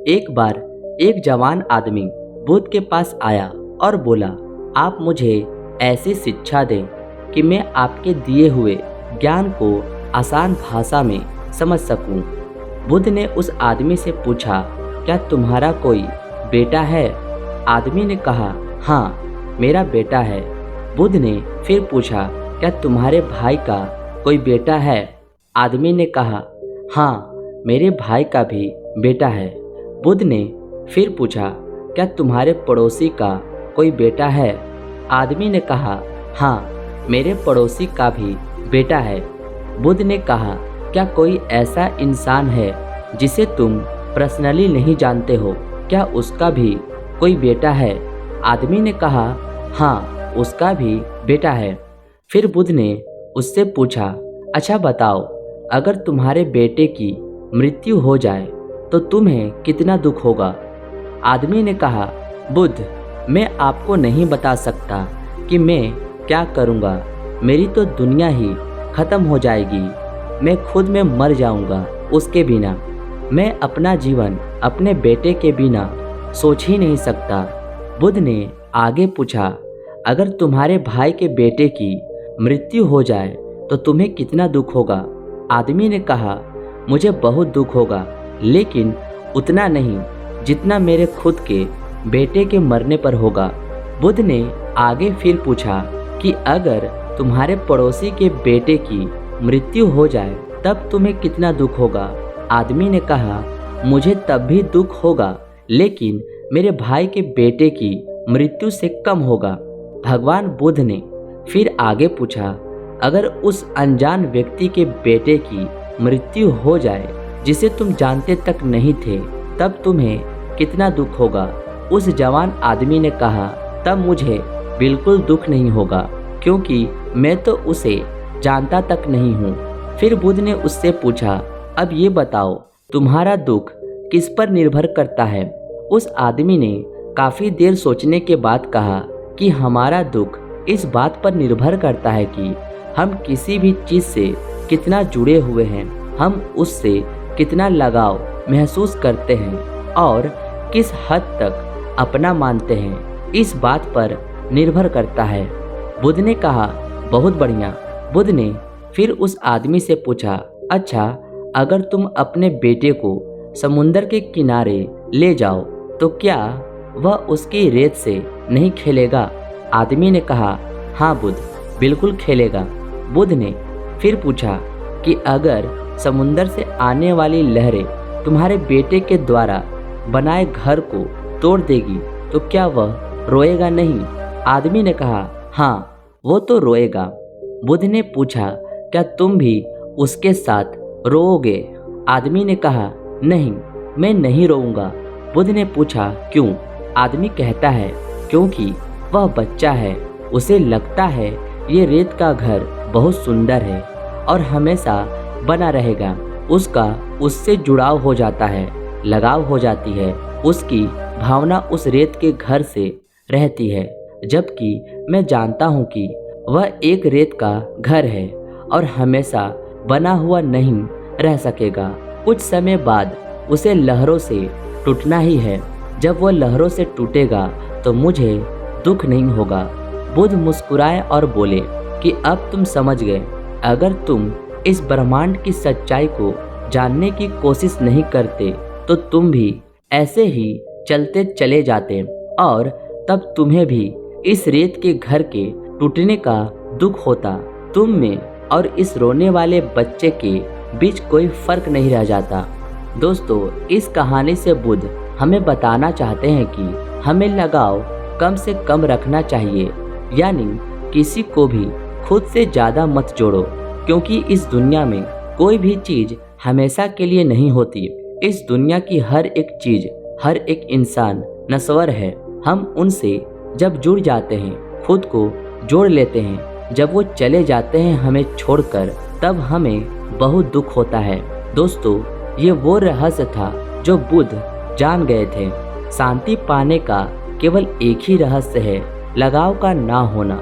एक बार एक जवान आदमी बुद्ध के पास आया और बोला, आप मुझे ऐसी शिक्षा दें कि मैं आपके दिए हुए ज्ञान को आसान भाषा में समझ सकूं। बुद्ध ने उस आदमी से पूछा, क्या तुम्हारा कोई बेटा है? आदमी ने कहा, हाँ, मेरा बेटा है। बुद्ध ने फिर पूछा, क्या तुम्हारे भाई का कोई बेटा है? आदमी ने कहा, हाँ, मेरे भाई का भी बेटा है। बुद्ध ने फिर पूछा, क्या तुम्हारे पड़ोसी का कोई बेटा है? आदमी ने कहा, हाँ, मेरे पड़ोसी का भी बेटा है। बुद्ध ने कहा, क्या कोई ऐसा इंसान है जिसे तुम पर्सनली नहीं जानते हो? क्या उसका भी कोई बेटा है? आदमी ने कहा, हाँ, उसका भी बेटा है। फिर बुद्ध ने उससे पूछा, अच्छा बताओ, अगर तुम्हारे बेटे की मृत्यु हो जाए तो तुम्हें कितना दुख होगा? आदमी ने कहा, बुद्ध, मैं आपको नहीं बता सकता कि मैं क्या करूँगा। मेरी तो दुनिया ही खत्म हो जाएगी। मैं खुद में मर जाऊँगा उसके बिना। मैं अपना जीवन अपने बेटे के बिना सोच ही नहीं सकता। बुद्ध ने आगे पूछा, अगर तुम्हारे भाई के बेटे की मृत्यु हो जाए तो तुम्हें कितना दुख होगा? आदमी ने कहा, मुझे बहुत दुख होगा, लेकिन उतना नहीं जितना मेरे खुद के बेटे के मरने पर होगा। बुद्ध ने आगे फिर पूछा कि अगर तुम्हारे पड़ोसी के बेटे की मृत्यु हो जाए तब तुम्हें कितना दुख होगा? आदमी ने कहा, मुझे तब भी दुख होगा, लेकिन मेरे भाई के बेटे की मृत्यु से कम होगा। भगवान बुद्ध ने फिर आगे पूछा, अगर उस अनजान व्यक्ति के बेटे की मृत्यु हो जाए जिसे तुम जानते तक नहीं थे, तब तुम्हें कितना दुख होगा? उस जवान आदमी ने कहा, तब मुझे बिल्कुल दुख नहीं होगा, क्योंकि मैं तो उसे जानता तक नहीं हूँ। फिर बुद्ध ने उससे पूछा, अब ये बताओ, तुम्हारा दुख किस पर निर्भर करता है? उस आदमी ने काफ़ी देर सोचने के बाद कहा कि हमारा दुख इस बात पर निर्भर करता है कि हम किसी भी चीज़ से कितना जुड़े हुए हैं, हम उससे कितना लगाव महसूस करते हैं और किस हद तक अपना मानते हैं, इस बात पर निर्भर करता है। बुद्ध ने कहा, बहुत बढ़िया। बुद्ध ने फिर उस आदमी से पूछा, अच्छा, अगर तुम अपने बेटे को समुंदर के किनारे ले जाओ तो क्या वह उसकी रेत से नहीं खेलेगा? आदमी ने कहा, हाँ बुद्ध, बिल्कुल खेलेगा। बुद्ध ने फिर पूछा कि अगर समुंदर से आने वाली लहरें तुम्हारे बेटे के द्वारा बनाए घर को तोड़ देगी तो क्या वह रोएगा नहीं? आदमी ने कहा, हाँ, वो तो रोएगा। बुद्ध ने पूछा, क्या तुम भी उसके साथ रोओगे? आदमी ने कहा, नहीं, मैं नहीं रोऊंगा। बुद्ध ने पूछा, क्यों? आदमी कहता है, क्योंकि वह बच्चा है, उसे लगता है ये रेत का घर बहुत सुंदर है और हमेशा बना रहेगा। उसका उससे जुड़ाव हो जाता है, लगाव हो जाती है, उसकी भावना उस रेत के घर से रहती है, जबकि मैं जानता हूँ कि वह एक रेत का घर है और हमेशा बना हुआ नहीं रह सकेगा। कुछ समय बाद उसे लहरों से टूटना ही है। जब वह लहरों से टूटेगा तो मुझे दुख नहीं होगा। बुद्ध मुस्कुराए और बोले कि अब तुम समझ गए। अगर तुम इस ब्रह्मांड की सच्चाई को जानने की कोशिश नहीं करते तो तुम भी ऐसे ही चलते चले जाते और तब तुम्हें भी इस रेत के घर के टूटने का दुख होता। तुम में और इस रोने वाले बच्चे के बीच कोई फर्क नहीं रह जाता। दोस्तों, इस कहानी से बुद्ध हमें बताना चाहते हैं कि हमें लगाव कम से कम रखना चाहिए, यानी किसी को भी खुद से ज़्यादा मत जोड़ो, क्योंकि इस दुनिया में कोई भी चीज़ हमेशा के लिए नहीं होती। इस दुनिया की हर एक चीज़, हर एक इंसान नश्वर है। हम उनसे जब जुड़ जाते हैं, खुद को जोड़ लेते हैं, जब वो चले जाते हैं हमें छोड़कर, तब हमें बहुत दुख होता है। दोस्तों, ये वो रहस्य था जो बुद्ध जान गए थे। शांति पाने का केवल एक ही रहस्य है, लगाव का ना होना।